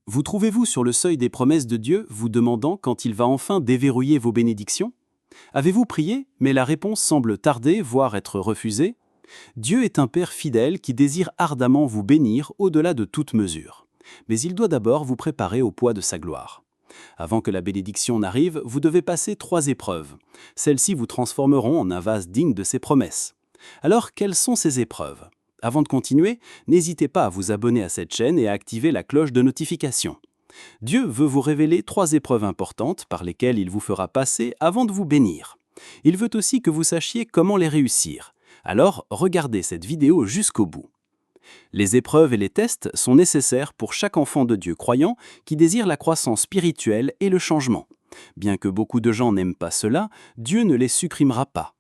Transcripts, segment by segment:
Vous trouvez-vous sur le seuil des promesses de Dieu, vous demandant quand il va enfin déverrouiller vos bénédictions? Avez-vous prié, mais la réponse semble tarder, voire être refusée? Dieu est un Père fidèle qui désire ardemment vous bénir au-delà de toute mesure. Mais il doit d'abord vous préparer au poids de sa gloire. Avant que la bénédiction n'arrive, vous devez passer 3 épreuves. Celles-ci vous transformeront en un vase digne de ses promesses. Alors, quelles sont ces épreuves? Avant de continuer, n'hésitez pas à vous abonner à cette chaîne et à activer la cloche de notification. Dieu veut vous révéler 3 épreuves importantes par lesquelles il vous fera passer avant de vous bénir. Il veut aussi que vous sachiez comment les réussir. Alors, regardez cette vidéo jusqu'au bout. Les épreuves et les tests sont nécessaires pour chaque enfant de Dieu croyant qui désire la croissance spirituelle et le changement. Bien que beaucoup de gens n'aiment pas cela, Dieu ne les supprimera pas.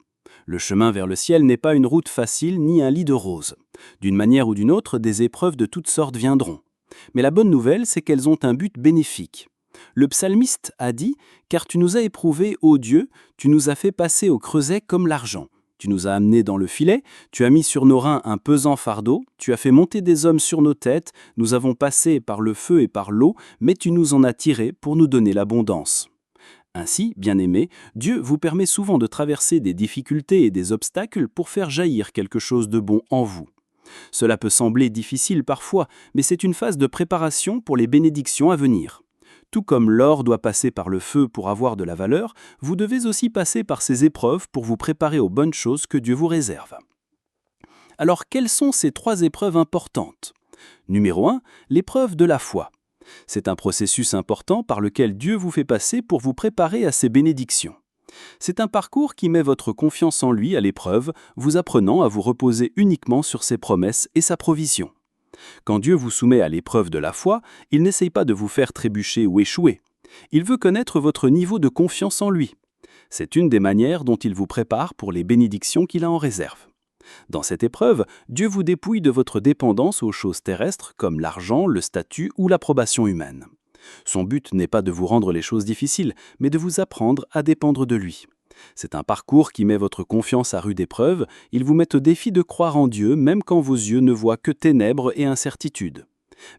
Le chemin vers le ciel n'est pas une route facile ni un lit de roses. D'une manière ou d'une autre, des épreuves de toutes sortes viendront. Mais la bonne nouvelle, c'est qu'elles ont un but bénéfique. Le psalmiste a dit « Car tu nous as éprouvés, ô Dieu, tu nous as fait passer au creuset comme l'argent. Tu nous as amenés dans le filet, tu as mis sur nos reins un pesant fardeau, tu as fait monter des hommes sur nos têtes, nous avons passé par le feu et par l'eau, mais tu nous en as tirés pour nous donner l'abondance. » Ainsi, bien-aimés, Dieu vous permet souvent de traverser des difficultés et des obstacles pour faire jaillir quelque chose de bon en vous. Cela peut sembler difficile parfois, mais c'est une phase de préparation pour les bénédictions à venir. Tout comme l'or doit passer par le feu pour avoir de la valeur, vous devez aussi passer par ces épreuves pour vous préparer aux bonnes choses que Dieu vous réserve. Alors, quelles sont ces 3 épreuves importantes? Numéro 1, l'épreuve de la foi. C'est un processus important par lequel Dieu vous fait passer pour vous préparer à ses bénédictions. C'est un parcours qui met votre confiance en lui à l'épreuve, vous apprenant à vous reposer uniquement sur ses promesses et sa provision. Quand Dieu vous soumet à l'épreuve de la foi, il n'essaye pas de vous faire trébucher ou échouer. Il veut connaître votre niveau de confiance en lui. C'est une des manières dont il vous prépare pour les bénédictions qu'il a en réserve. Dans cette épreuve, Dieu vous dépouille de votre dépendance aux choses terrestres comme l'argent, le statut ou l'approbation humaine. Son but n'est pas de vous rendre les choses difficiles, mais de vous apprendre à dépendre de lui. C'est un parcours qui met votre confiance à rude épreuve, il vous met au défi de croire en Dieu même quand vos yeux ne voient que ténèbres et incertitudes.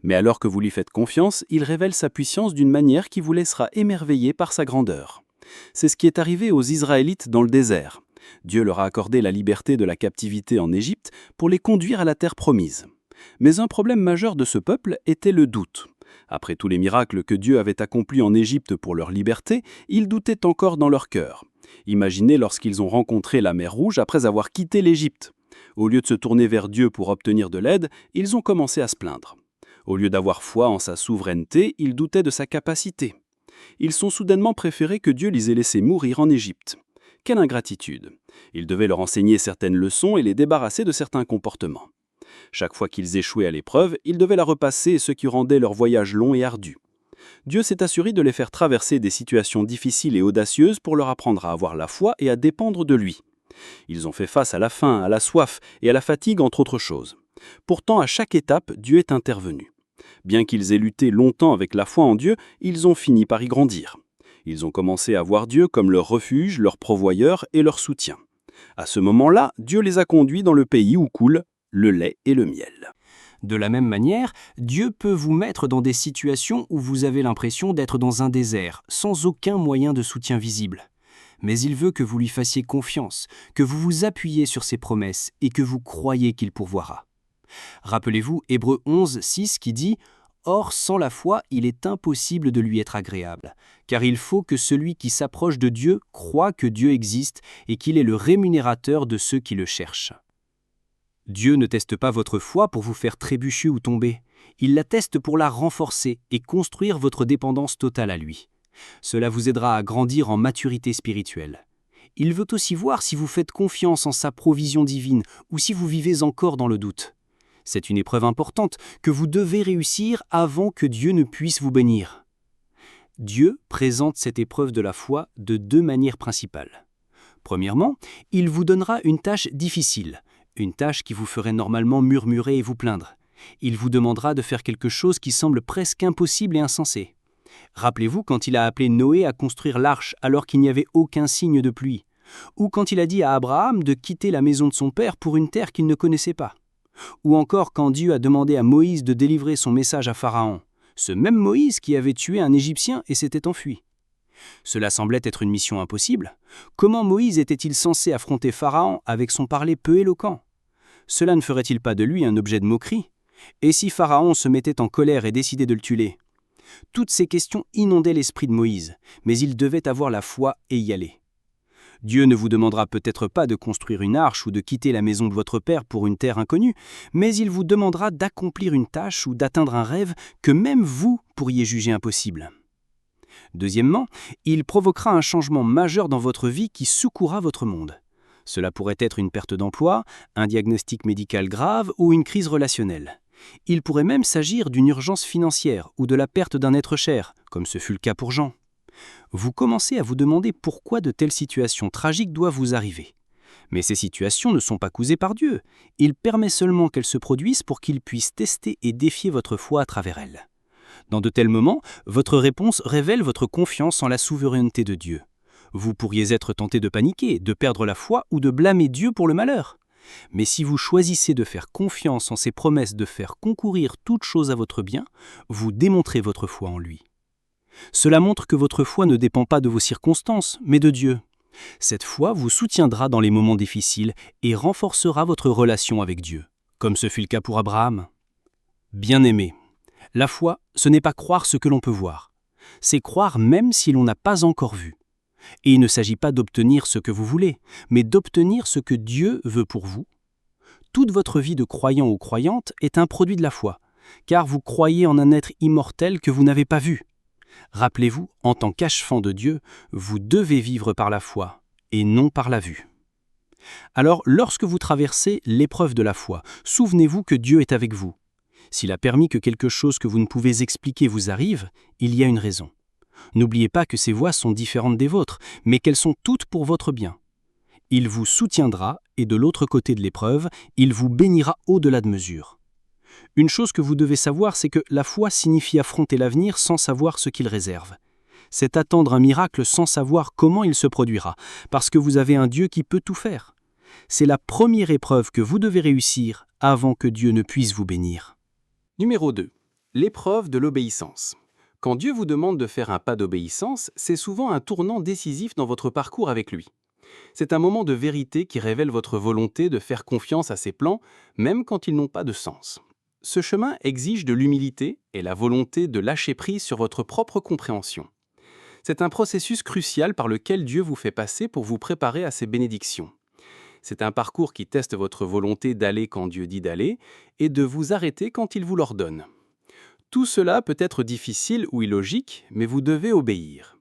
Mais alors que vous lui faites confiance, il révèle sa puissance d'une manière qui vous laissera émerveiller par sa grandeur. C'est ce qui est arrivé aux Israélites dans le désert. Dieu leur a accordé la liberté de la captivité en Égypte pour les conduire à la terre promise. Mais un problème majeur de ce peuple était le doute. Après tous les miracles que Dieu avait accomplis en Égypte pour leur liberté, ils doutaient encore dans leur cœur. Imaginez lorsqu'ils ont rencontré la mer Rouge après avoir quitté l'Égypte. Au lieu de se tourner vers Dieu pour obtenir de l'aide, ils ont commencé à se plaindre. Au lieu d'avoir foi en sa souveraineté, ils doutaient de sa capacité. Ils ont soudainement préféré que Dieu les ait laissés mourir en Égypte. Quelle ingratitude! Il devait leur enseigner certaines leçons et les débarrasser de certains comportements. Chaque fois qu'ils échouaient à l'épreuve, ils devaient la repasser, ce qui rendait leur voyage long et ardu. Dieu s'est assuré de les faire traverser des situations difficiles et audacieuses pour leur apprendre à avoir la foi et à dépendre de lui. Ils ont fait face à la faim, à la soif et à la fatigue, entre autres choses. Pourtant, à chaque étape, Dieu est intervenu. Bien qu'ils aient lutté longtemps avec la foi en Dieu, ils ont fini par y grandir. Ils ont commencé à voir Dieu comme leur refuge, leur pourvoyeur et leur soutien. À ce moment-là, Dieu les a conduits dans le pays où coule le lait et le miel. De la même manière, Dieu peut vous mettre dans des situations où vous avez l'impression d'être dans un désert, sans aucun moyen de soutien visible. Mais il veut que vous lui fassiez confiance, que vous vous appuyiez sur ses promesses et que vous croyez qu'il pourvoira. Rappelez-vous Hébreux 11, 6 qui dit « Or, sans la foi, il est impossible de lui être agréable, car il faut que celui qui s'approche de Dieu croie que Dieu existe et qu'il est le rémunérateur de ceux qui le cherchent. » Dieu ne teste pas votre foi pour vous faire trébucher ou tomber. Il la teste pour la renforcer et construire votre dépendance totale à lui. Cela vous aidera à grandir en maturité spirituelle. Il veut aussi voir si vous faites confiance en sa provision divine ou si vous vivez encore dans le doute. C'est une épreuve importante que vous devez réussir avant que Dieu ne puisse vous bénir. Dieu présente cette épreuve de la foi de 2 manières principales. Premièrement, il vous donnera une tâche difficile. Une tâche qui vous ferait normalement murmurer et vous plaindre. Il vous demandera de faire quelque chose qui semble presque impossible et insensé. Rappelez-vous quand il a appelé Noé à construire l'arche alors qu'il n'y avait aucun signe de pluie. Ou quand il a dit à Abraham de quitter la maison de son père pour une terre qu'il ne connaissait pas. Ou encore quand Dieu a demandé à Moïse de délivrer son message à Pharaon. ce même Moïse qui avait tué un Égyptien et s'était enfui. Cela semblait être une mission impossible. Comment Moïse était-il censé affronter Pharaon avec son parler peu éloquent? Cela ne ferait-il pas de lui un objet de moquerie? Et si Pharaon se mettait en colère et décidait de le tuer? Toutes ces questions inondaient l'esprit de Moïse, mais il devait avoir la foi et y aller. Dieu ne vous demandera peut-être pas de construire une arche ou de quitter la maison de votre père pour une terre inconnue, mais il vous demandera d'accomplir une tâche ou d'atteindre un rêve que même vous pourriez juger impossible. Deuxièmement, il provoquera un changement majeur dans votre vie qui secouera votre monde. Cela pourrait être une perte d'emploi, un diagnostic médical grave ou une crise relationnelle. Il pourrait même s'agir d'une urgence financière ou de la perte d'un être cher, comme ce fut le cas pour Jean. Vous commencez à vous demander pourquoi de telles situations tragiques doivent vous arriver. Mais ces situations ne sont pas causées par Dieu. Il permet seulement qu'elles se produisent pour qu'il puisse tester et défier votre foi à travers elles. Dans de tels moments, votre réponse révèle votre confiance en la souveraineté de Dieu. Vous pourriez être tenté de paniquer, de perdre la foi ou de blâmer Dieu pour le malheur. Mais si vous choisissez de faire confiance en ses promesses de faire concourir toute chose à votre bien, vous démontrez votre foi en lui. Cela montre que votre foi ne dépend pas de vos circonstances, mais de Dieu. Cette foi vous soutiendra dans les moments difficiles et renforcera votre relation avec Dieu, comme ce fut le cas pour Abraham. Bien-aimé, la foi, ce n'est pas croire ce que l'on peut voir. C'est croire même si l'on n'a pas encore vu. Et il ne s'agit pas d'obtenir ce que vous voulez, mais d'obtenir ce que Dieu veut pour vous. Toute votre vie de croyant ou croyante est un produit de la foi, car vous croyez en un être immortel que vous n'avez pas vu. Rappelez-vous, en tant qu'achevant de Dieu, vous devez vivre par la foi, et non par la vue. Alors, lorsque vous traversez l'épreuve de la foi, souvenez-vous que Dieu est avec vous. S'il a permis que quelque chose que vous ne pouvez expliquer vous arrive, il y a une raison. N'oubliez pas que ces voies sont différentes des vôtres, mais qu'elles sont toutes pour votre bien. Il vous soutiendra, et de l'autre côté de l'épreuve, il vous bénira au-delà de mesure. Une chose que vous devez savoir, c'est que la foi signifie affronter l'avenir sans savoir ce qu'il réserve. C'est attendre un miracle sans savoir comment il se produira, parce que vous avez un Dieu qui peut tout faire. C'est la première épreuve que vous devez réussir avant que Dieu ne puisse vous bénir. Numéro 2. L'épreuve de l'obéissance. Quand Dieu vous demande de faire un pas d'obéissance, c'est souvent un tournant décisif dans votre parcours avec lui. C'est un moment de vérité qui révèle votre volonté de faire confiance à ses plans, même quand ils n'ont pas de sens. Ce chemin exige de l'humilité et la volonté de lâcher prise sur votre propre compréhension. C'est un processus crucial par lequel Dieu vous fait passer pour vous préparer à ses bénédictions. C'est un parcours qui teste votre volonté d'aller quand Dieu dit d'aller et de vous arrêter quand il vous l'ordonne. Tout cela peut être difficile ou illogique, mais vous devez obéir.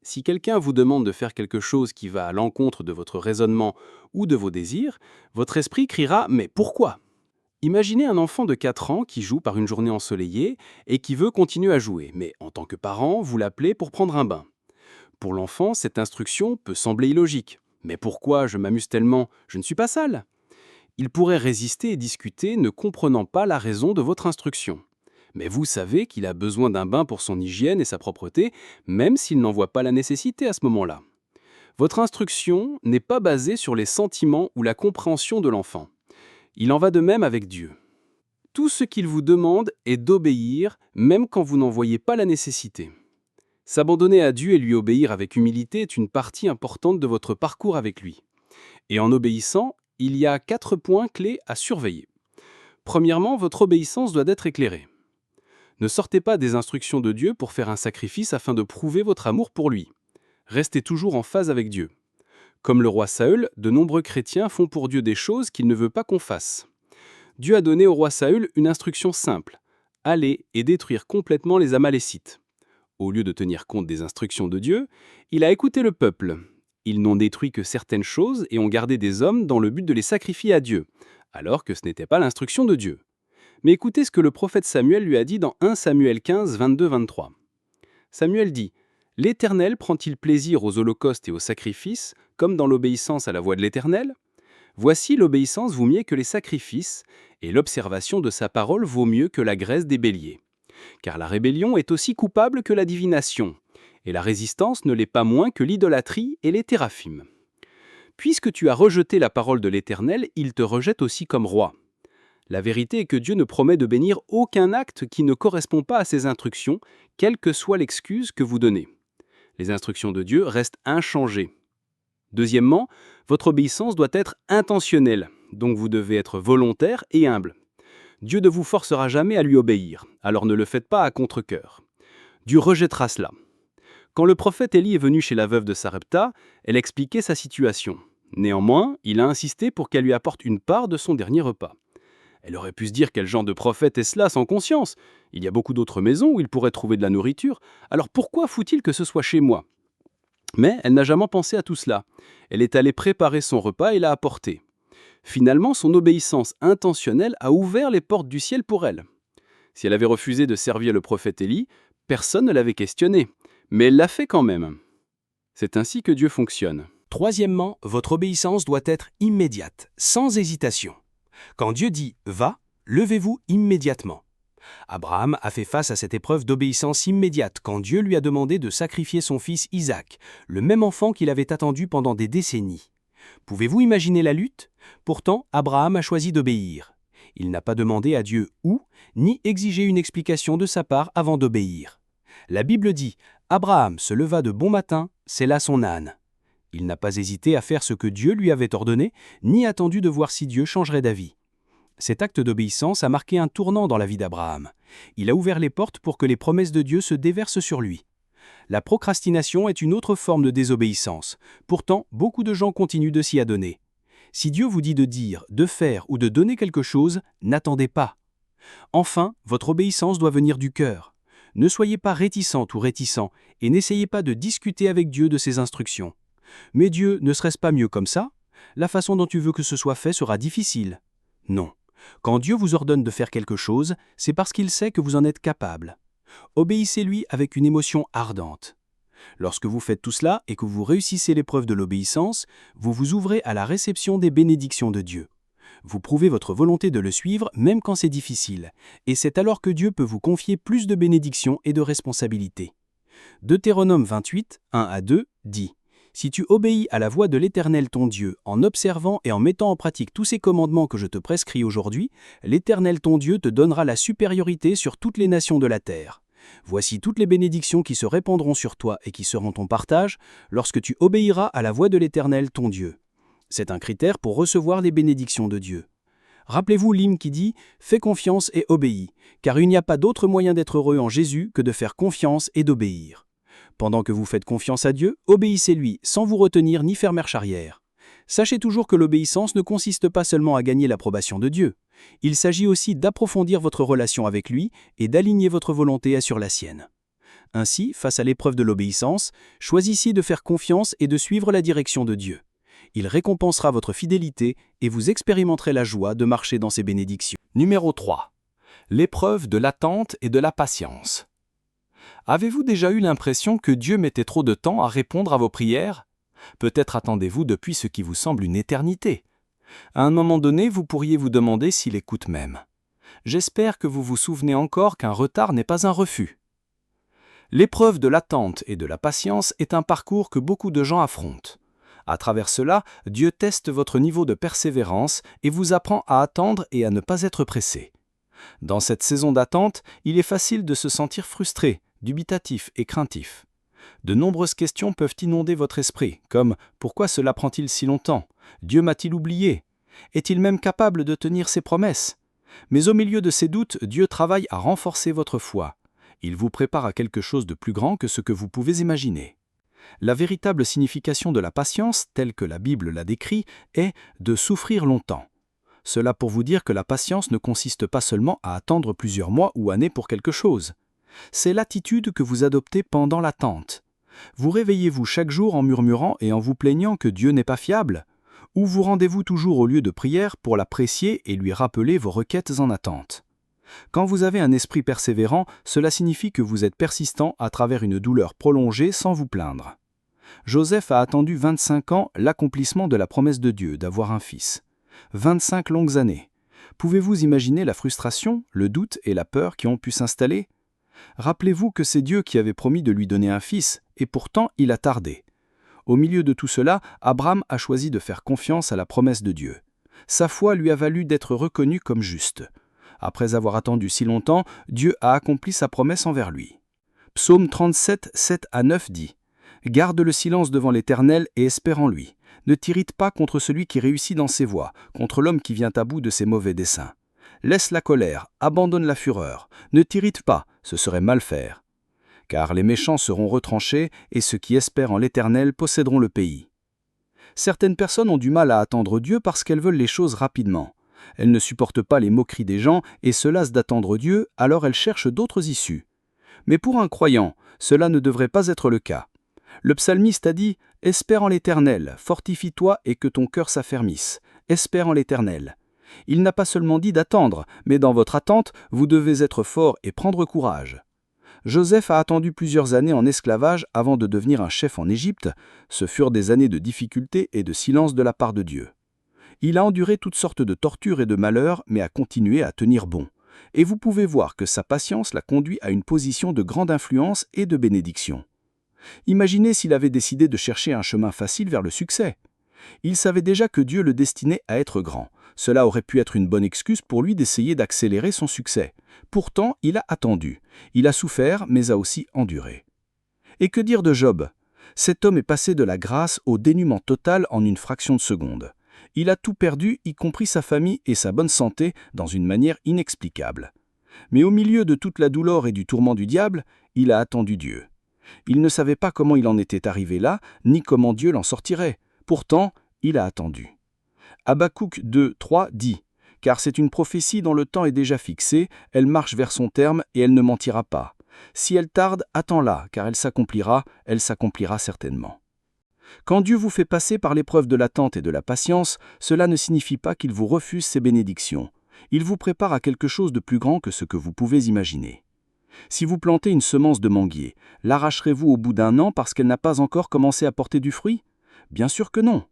Si quelqu'un vous demande de faire quelque chose qui va à l'encontre de votre raisonnement ou de vos désirs, votre esprit criera « Mais pourquoi ?» Imaginez un enfant de 4 ans qui joue par une journée ensoleillée et qui veut continuer à jouer, mais en tant que parent, vous l'appelez pour prendre un bain. Pour l'enfant, cette instruction peut sembler illogique. « Mais pourquoi je m'amuse tellement? Je ne suis pas sale !» Il pourrait résister et discuter, ne comprenant pas la raison de votre instruction. Mais vous savez qu'il a besoin d'un bain pour son hygiène et sa propreté, même s'il n'en voit pas la nécessité à ce moment-là. Votre instruction n'est pas basée sur les sentiments ou la compréhension de l'enfant. Il en va de même avec Dieu. Tout ce qu'il vous demande est d'obéir, même quand vous n'en voyez pas la nécessité. S'abandonner à Dieu et lui obéir avec humilité est une partie importante de votre parcours avec lui. Et en obéissant, il y a 4 points clés à surveiller. Premièrement, votre obéissance doit être éclairée. Ne sortez pas des instructions de Dieu pour faire un sacrifice afin de prouver votre amour pour lui. Restez toujours en phase avec Dieu. Comme le roi Saül, de nombreux chrétiens font pour Dieu des choses qu'il ne veut pas qu'on fasse. Dieu a donné au roi Saül une instruction simple, aller et détruire complètement les Amalécites. Au lieu de tenir compte des instructions de Dieu, il a écouté le peuple. Ils n'ont détruit que certaines choses et ont gardé des hommes dans le but de les sacrifier à Dieu, alors que ce n'était pas l'instruction de Dieu. Mais écoutez ce que le prophète Samuel lui a dit dans 1 Samuel 15, 22-23. Samuel dit « L'Éternel prend-il plaisir aux holocaustes et aux sacrifices, comme dans l'obéissance à la voix de l'Éternel? Voici l'obéissance vaut mieux que les sacrifices, et l'observation de sa parole vaut mieux que la graisse des béliers. Car la rébellion est aussi coupable que la divination, et la résistance ne l'est pas moins que l'idolâtrie et les théraphim. Puisque tu as rejeté la parole de l'Éternel, il te rejette aussi comme roi. La vérité est que Dieu ne promet de bénir aucun acte qui ne correspond pas à ses instructions, quelle que soit l'excuse que vous donnez. Les instructions de Dieu restent inchangées. Deuxièmement, votre obéissance doit être intentionnelle, donc vous devez être volontaire et humble. Dieu ne vous forcera jamais à lui obéir, alors ne le faites pas à contre-cœur. Dieu rejettera cela. Quand le prophète Élie est venu chez la veuve de Sarepta, elle expliquait sa situation. Néanmoins, il a insisté pour qu'elle lui apporte une part de son dernier repas. Elle aurait pu se dire quel genre de prophète est cela sans conscience. Il y a beaucoup d'autres maisons où il pourrait trouver de la nourriture, alors pourquoi faut-il que ce soit chez moi ? Mais elle n'a jamais pensé à tout cela. Elle est allée préparer son repas et l'a apporté. Finalement, son obéissance intentionnelle a ouvert les portes du ciel pour elle. Si elle avait refusé de servir le prophète Élie, personne ne l'avait questionné. Mais elle l'a fait quand même. C'est ainsi que Dieu fonctionne. Troisièmement, votre obéissance doit être immédiate, sans hésitation. Quand Dieu dit « va », levez-vous immédiatement. Abraham a fait face à cette épreuve d'obéissance immédiate quand Dieu lui a demandé de sacrifier son fils Isaac, le même enfant qu'il avait attendu pendant des décennies. Pouvez-vous imaginer la lutte ? Pourtant, Abraham a choisi d'obéir. Il n'a pas demandé à Dieu où, ni exigé une explication de sa part avant d'obéir. La Bible dit « Abraham se leva de bon matin, sella son âne ». Il n'a pas hésité à faire ce que Dieu lui avait ordonné, ni attendu de voir si Dieu changerait d'avis. Cet acte d'obéissance a marqué un tournant dans la vie d'Abraham. Il a ouvert les portes pour que les promesses de Dieu se déversent sur lui. La procrastination est une autre forme de désobéissance. Pourtant, beaucoup de gens continuent de s'y adonner. Si Dieu vous dit de dire, de faire ou de donner quelque chose, n'attendez pas. Enfin, votre obéissance doit venir du cœur. Ne soyez pas réticente ou réticent et n'essayez pas de discuter avec Dieu de ses instructions. Mais Dieu, ne serait-ce pas mieux comme ça ? La façon dont tu veux que ce soit fait sera difficile. Non. Quand Dieu vous ordonne de faire quelque chose, c'est parce qu'il sait que vous en êtes capable. Obéissez-lui avec une émotion ardente. Lorsque vous faites tout cela et que vous réussissez l'épreuve de l'obéissance, vous vous ouvrez à la réception des bénédictions de Dieu. Vous prouvez votre volonté de le suivre même quand c'est difficile, et c'est alors que Dieu peut vous confier plus de bénédictions et de responsabilités. Deutéronome 28, 1 à 2 dit « Si tu obéis à la voix de l'Éternel ton Dieu, en observant et en mettant en pratique tous ces commandements que je te prescris aujourd'hui, l'Éternel ton Dieu te donnera la supériorité sur toutes les nations de la terre. Voici toutes les bénédictions qui se répandront sur toi et qui seront ton partage lorsque tu obéiras à la voix de l'Éternel ton Dieu. » C'est un critère pour recevoir les bénédictions de Dieu. Rappelez-vous l'hymne qui dit « Fais confiance et obéis, car il n'y a pas d'autre moyen d'être heureux en Jésus que de faire confiance et d'obéir. » Pendant que vous faites confiance à Dieu, obéissez-lui sans vous retenir ni faire marche arrière. Sachez toujours que l'obéissance ne consiste pas seulement à gagner l'approbation de Dieu. Il s'agit aussi d'approfondir votre relation avec lui et d'aligner votre volonté sur la sienne. Ainsi, face à l'épreuve de l'obéissance, choisissez de faire confiance et de suivre la direction de Dieu. Il récompensera votre fidélité et vous expérimenterez la joie de marcher dans ses bénédictions. Numéro 3. L'épreuve de l'attente et de la patience. Avez-vous déjà eu l'impression que Dieu mettait trop de temps à répondre à vos prières ? Peut-être attendez-vous depuis ce qui vous semble une éternité. À un moment donné, vous pourriez vous demander s'il écoute même. J'espère que vous vous souvenez encore qu'un retard n'est pas un refus. L'épreuve de l'attente et de la patience est un parcours que beaucoup de gens affrontent. À travers cela, Dieu teste votre niveau de persévérance et vous apprend à attendre et à ne pas être pressé. Dans cette saison d'attente, il est facile de se sentir frustré, dubitatif et craintif. De nombreuses questions peuvent inonder votre esprit, comme « Pourquoi cela prend-il si longtemps ? Dieu m'a-t-il oublié ? Est-il même capable de tenir ses promesses ?» Mais au milieu de ces doutes, Dieu travaille à renforcer votre foi. Il vous prépare à quelque chose de plus grand que ce que vous pouvez imaginer. La véritable signification de la patience, telle que la Bible la décrit, est de souffrir longtemps. Cela pour vous dire que la patience ne consiste pas seulement à attendre plusieurs mois ou années pour quelque chose. C'est l'attitude que vous adoptez pendant l'attente. Vous réveillez-vous chaque jour en murmurant et en vous plaignant que Dieu n'est pas fiable ? Ou vous rendez-vous toujours au lieu de prière pour l'apprécier et lui rappeler vos requêtes en attente ? Quand vous avez un esprit persévérant, cela signifie que vous êtes persistant à travers une douleur prolongée sans vous plaindre. Joseph a attendu 25 ans l'accomplissement de la promesse de Dieu d'avoir un fils. 25 longues années. Pouvez-vous imaginer la frustration, le doute et la peur qui ont pu s'installer ? Rappelez-vous que c'est Dieu qui avait promis de lui donner un fils, et pourtant il a tardé. Au milieu de tout cela, Abraham a choisi de faire confiance à la promesse de Dieu. Sa foi lui a valu d'être reconnu comme juste. Après avoir attendu si longtemps, Dieu a accompli sa promesse envers lui. Psaume 37, 7 à 9 dit « Garde le silence devant l'Éternel et espère en lui. Ne t'irrite pas contre celui qui réussit dans ses voies, contre l'homme qui vient à bout de ses mauvais desseins. Laisse la colère, abandonne la fureur. Ne t'irrite pas, ce serait mal faire. Car les méchants seront retranchés et ceux qui espèrent en l'Éternel posséderont le pays. » Certaines personnes ont du mal à attendre Dieu parce qu'elles veulent les choses rapidement. Elles ne supportent pas les moqueries des gens et se lassent d'attendre Dieu, alors elles cherchent d'autres issues. Mais pour un croyant, cela ne devrait pas être le cas. Le psalmiste a dit « Espère en l'Éternel, fortifie-toi et que ton cœur s'affermisse. Espère en l'Éternel. » Il n'a pas seulement dit d'attendre, mais dans votre attente, vous devez être fort et prendre courage. Joseph a attendu plusieurs années en esclavage avant de devenir un chef en Égypte. Ce furent des années de difficulté et de silence de la part de Dieu. Il a enduré toutes sortes de tortures et de malheurs, mais a continué à tenir bon. Et vous pouvez voir que sa patience l'a conduit à une position de grande influence et de bénédiction. Imaginez s'il avait décidé de chercher un chemin facile vers le succès. Il savait déjà que Dieu le destinait à être grand. Cela aurait pu être une bonne excuse pour lui d'essayer d'accélérer son succès. Pourtant, il a attendu. Il a souffert, mais a aussi enduré. Et que dire de Job? Cet homme est passé de la grâce au dénuement total en une fraction de seconde. Il a tout perdu, y compris sa famille et sa bonne santé, dans une manière inexplicable. Mais au milieu de toute la douleur et du tourment du diable, il a attendu Dieu. Il ne savait pas comment il en était arrivé là, ni comment Dieu l'en sortirait. Pourtant, il a attendu. Habakkuk 2, 3 dit « Car c'est une prophétie dont le temps est déjà fixé, elle marche vers son terme et elle ne mentira pas. Si elle tarde, attends-la, car elle s'accomplira certainement. » Quand Dieu vous fait passer par l'épreuve de l'attente et de la patience, cela ne signifie pas qu'il vous refuse ses bénédictions. Il vous prépare à quelque chose de plus grand que ce que vous pouvez imaginer. Si vous plantez une semence de manguier, l'arracherez-vous au bout d'un an parce qu'elle n'a pas encore commencé à porter du fruit? Bien sûr que non.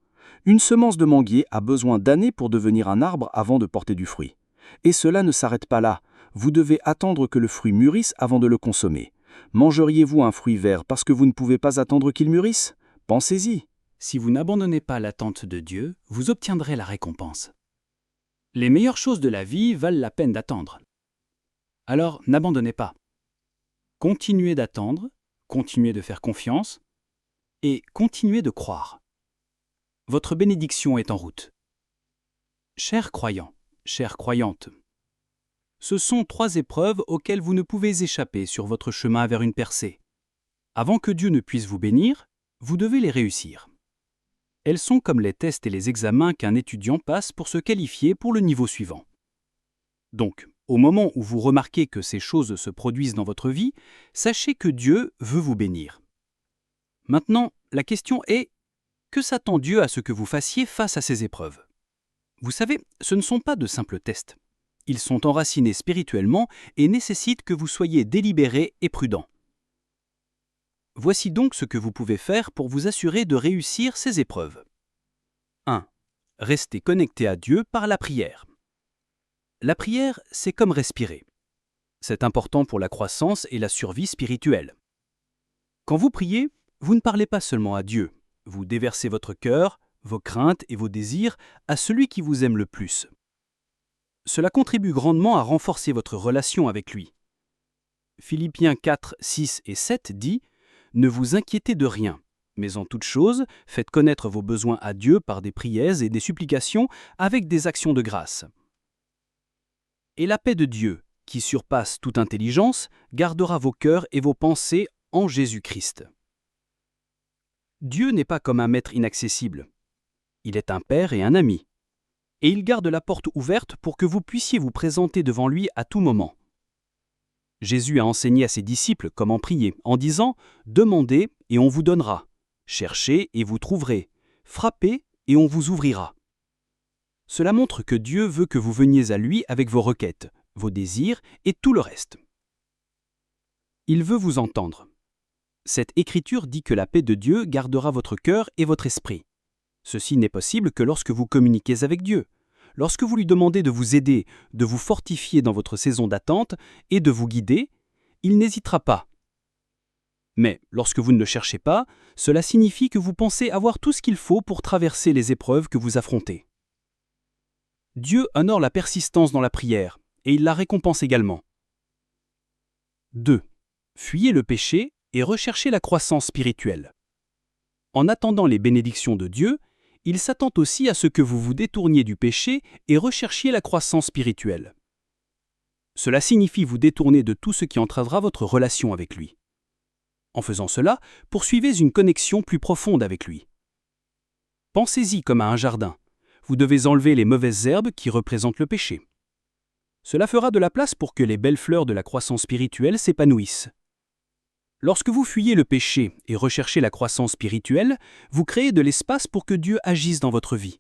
Une semence de manguier a besoin d'années pour devenir un arbre avant de porter du fruit. Et cela ne s'arrête pas là. Vous devez attendre que le fruit mûrisse avant de le consommer. Mangeriez-vous un fruit vert parce que vous ne pouvez pas attendre qu'il mûrisse? Pensez-y. Si vous n'abandonnez pas l'attente de Dieu, vous obtiendrez la récompense. Les meilleures choses de la vie valent la peine d'attendre. Alors n'abandonnez pas. Continuez d'attendre, continuez de faire confiance et continuez de croire. Votre bénédiction est en route. Chers croyants, chères croyantes, ce sont 3 épreuves auxquelles vous ne pouvez échapper sur votre chemin vers une percée. Avant que Dieu ne puisse vous bénir, vous devez les réussir. Elles sont comme les tests et les examens qu'un étudiant passe pour se qualifier pour le niveau suivant. Donc, au moment où vous remarquez que ces choses se produisent dans votre vie, sachez que Dieu veut vous bénir. Maintenant, la question est: que s'attend Dieu à ce que vous fassiez face à ces épreuves? Vous savez, ce ne sont pas de simples tests. Ils sont enracinés spirituellement et nécessitent que vous soyez délibéré et prudent. Voici donc ce que vous pouvez faire pour vous assurer de réussir ces épreuves. 1. Restez connecté à Dieu par la prière. La prière, c'est comme respirer. C'est important pour la croissance et la survie spirituelle. Quand vous priez, vous ne parlez pas seulement à Dieu. Vous déversez votre cœur, vos craintes et vos désirs à celui qui vous aime le plus. Cela contribue grandement à renforcer votre relation avec lui. Philippiens 4, 6 et 7 dit « Ne vous inquiétez de rien, mais en toute chose, faites connaître vos besoins à Dieu par des prières et des supplications avec des actions de grâce. Et la paix de Dieu, qui surpasse toute intelligence, gardera vos cœurs et vos pensées en Jésus-Christ. » Dieu n'est pas comme un maître inaccessible. Il est un père et un ami. Et il garde la porte ouverte pour que vous puissiez vous présenter devant lui à tout moment. Jésus a enseigné à ses disciples comment prier en disant « Demandez et on vous donnera. Cherchez et vous trouverez. Frappez et on vous ouvrira. » Cela montre que Dieu veut que vous veniez à lui avec vos requêtes, vos désirs et tout le reste. Il veut vous entendre. Cette écriture dit que la paix de Dieu gardera votre cœur et votre esprit. Ceci n'est possible que lorsque vous communiquez avec Dieu, lorsque vous lui demandez de vous aider, de vous fortifier dans votre saison d'attente et de vous guider, il n'hésitera pas. Mais lorsque vous ne le cherchez pas, cela signifie que vous pensez avoir tout ce qu'il faut pour traverser les épreuves que vous affrontez. Dieu honore la persistance dans la prière, et il la récompense également. 2. Fuyez le péché et recherchez la croissance spirituelle. En attendant les bénédictions de Dieu, il s'attend aussi à ce que vous vous détourniez du péché et recherchiez la croissance spirituelle. Cela signifie vous détourner de tout ce qui entravera votre relation avec lui. En faisant cela, poursuivez une connexion plus profonde avec lui. Pensez-y comme à un jardin. Vous devez enlever les mauvaises herbes qui représentent le péché. Cela fera de la place pour que les belles fleurs de la croissance spirituelle s'épanouissent. Lorsque vous fuyez le péché et recherchez la croissance spirituelle, vous créez de l'espace pour que Dieu agisse dans votre vie.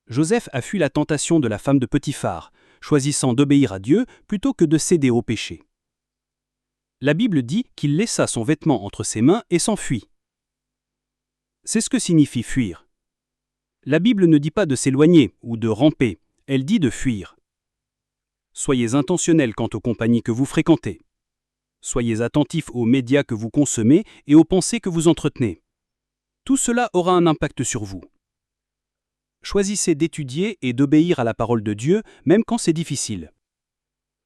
Joseph a fui la tentation de la femme de Potiphar, choisissant d'obéir à Dieu plutôt que de céder au péché. La Bible dit qu'il laissa son vêtement entre ses mains et s'enfuit. C'est ce que signifie fuir. La Bible ne dit pas de s'éloigner ou de ramper, elle dit de fuir. Soyez intentionnels quant aux compagnies que vous fréquentez. Soyez attentifs aux médias que vous consommez et aux pensées que vous entretenez. Tout cela aura un impact sur vous. Choisissez d'étudier et d'obéir à la parole de Dieu, même quand c'est difficile.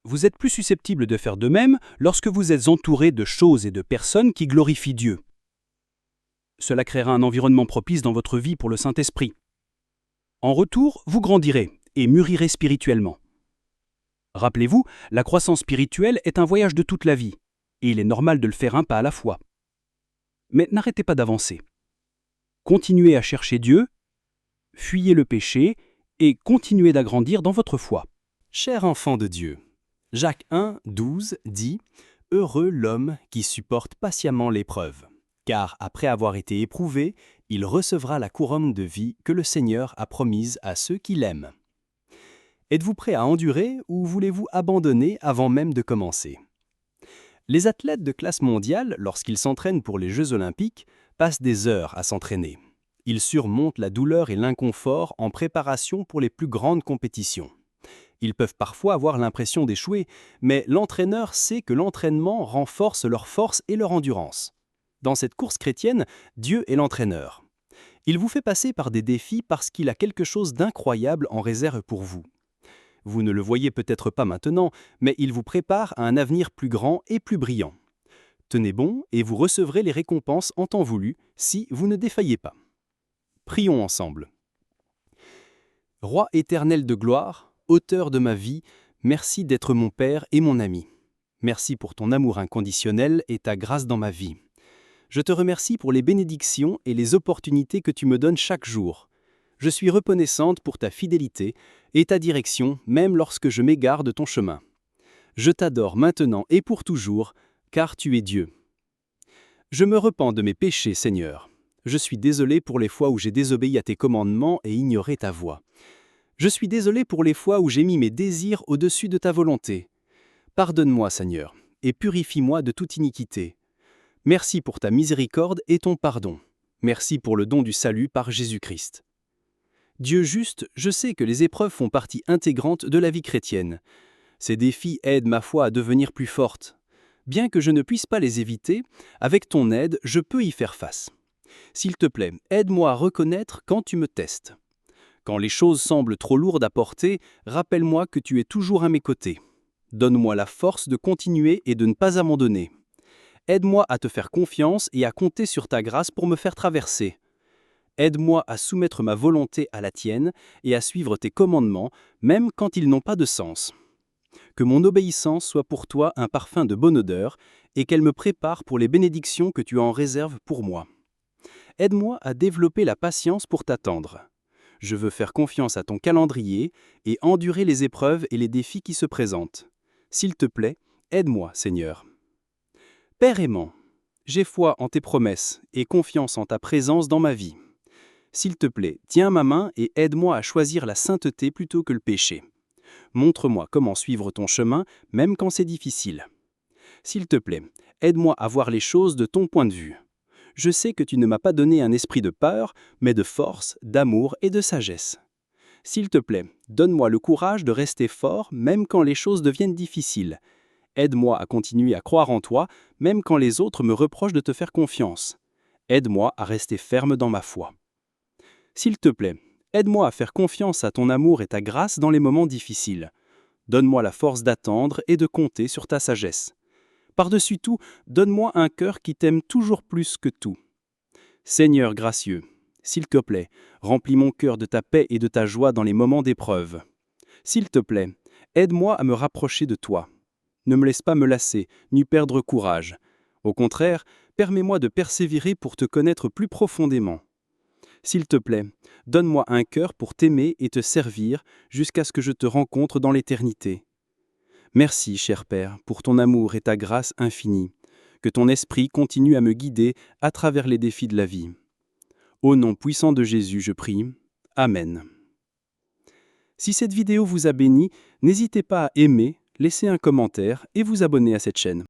Vous êtes plus susceptible de faire de même lorsque vous êtes entouré de choses et de personnes qui glorifient Dieu. Cela créera un environnement propice dans votre vie pour le Saint-Esprit. En retour, vous grandirez et mûrirez spirituellement. Rappelez-vous, la croissance spirituelle est un voyage de toute la vie, et il est normal de le faire un pas à la fois. Mais n'arrêtez pas d'avancer. Continuez à chercher Dieu, fuyez le péché et continuez d'agrandir dans votre foi. Cher enfant de Dieu, Jacques 1, 12 dit « Heureux l'homme qui supporte patiemment l'épreuve, car après avoir été éprouvé, il recevra la couronne de vie que le Seigneur a promise à ceux qui l'aiment. » Êtes-vous prêt à endurer ou voulez-vous abandonner avant même de commencer? Les athlètes de classe mondiale, lorsqu'ils s'entraînent pour les Jeux olympiques, passent des heures à s'entraîner. Ils surmontent la douleur et l'inconfort en préparation pour les plus grandes compétitions. Ils peuvent parfois avoir l'impression d'échouer, mais l'entraîneur sait que l'entraînement renforce leur force et leur endurance. Dans cette course chrétienne, Dieu est l'entraîneur. Il vous fait passer par des défis parce qu'il a quelque chose d'incroyable en réserve pour vous. Vous ne le voyez peut-être pas maintenant, mais il vous prépare à un avenir plus grand et plus brillant. Tenez bon et vous recevrez les récompenses en temps voulu si vous ne défaillez pas. Prions ensemble. Roi éternel de gloire, auteur de ma vie, merci d'être mon Père et mon ami. Merci pour ton amour inconditionnel et ta grâce dans ma vie. Je te remercie pour les bénédictions et les opportunités que tu me donnes chaque jour. Je suis reconnaissante pour ta fidélité et ta direction, même lorsque je m'égare de ton chemin. Je t'adore maintenant et pour toujours, car tu es Dieu. Je me repens de mes péchés, Seigneur. Je suis désolé pour les fois où j'ai désobéi à tes commandements et ignoré ta voix. Je suis désolé pour les fois où j'ai mis mes désirs au-dessus de ta volonté. Pardonne-moi, Seigneur, et purifie-moi de toute iniquité. Merci pour ta miséricorde et ton pardon. Merci pour le don du salut par Jésus-Christ. Dieu juste, je sais que les épreuves font partie intégrante de la vie chrétienne. Ces défis aident ma foi à devenir plus forte. Bien que je ne puisse pas les éviter, avec ton aide, je peux y faire face. S'il te plaît, aide-moi à reconnaître quand tu me testes. Quand les choses semblent trop lourdes à porter, rappelle-moi que tu es toujours à mes côtés. Donne-moi la force de continuer et de ne pas abandonner. Aide-moi à te faire confiance et à compter sur ta grâce pour me faire traverser. Aide-moi à soumettre ma volonté à la tienne et à suivre tes commandements, même quand ils n'ont pas de sens. Que mon obéissance soit pour toi un parfum de bonne odeur et qu'elle me prépare pour les bénédictions que tu en réserves pour moi. Aide-moi à développer la patience pour t'attendre. Je veux faire confiance à ton calendrier et endurer les épreuves et les défis qui se présentent. S'il te plaît, aide-moi, Seigneur. Père aimant, j'ai foi en tes promesses et confiance en ta présence dans ma vie. S'il te plaît, tiens ma main et aide-moi à choisir la sainteté plutôt que le péché. Montre-moi comment suivre ton chemin, même quand c'est difficile. S'il te plaît, aide-moi à voir les choses de ton point de vue. Je sais que tu ne m'as pas donné un esprit de peur, mais de force, d'amour et de sagesse. S'il te plaît, donne-moi le courage de rester fort, même quand les choses deviennent difficiles. Aide-moi à continuer à croire en toi, même quand les autres me reprochent de te faire confiance. Aide-moi à rester ferme dans ma foi. S'il te plaît, Aide-moi à faire confiance à ton amour et ta grâce dans les moments difficiles. Donne-moi la force d'attendre et de compter sur ta sagesse. Par-dessus tout, donne-moi un cœur qui t'aime toujours plus que tout. Seigneur gracieux, s'il te plaît, remplis mon cœur de ta paix et de ta joie dans les moments d'épreuve. S'il te plaît, aide-moi à me rapprocher de toi. Ne me laisse pas me lasser, ni perdre courage. Au contraire, permets-moi de persévérer pour te connaître plus profondément. S'il te plaît, donne-moi un cœur pour t'aimer et te servir jusqu'à ce que je te rencontre dans l'éternité. Merci, cher Père, pour ton amour et ta grâce infinie. Que ton esprit continue à me guider à travers les défis de la vie. Au nom puissant de Jésus, je prie. Amen. Si cette vidéo vous a béni, n'hésitez pas à aimer, laisser un commentaire et vous abonner à cette chaîne.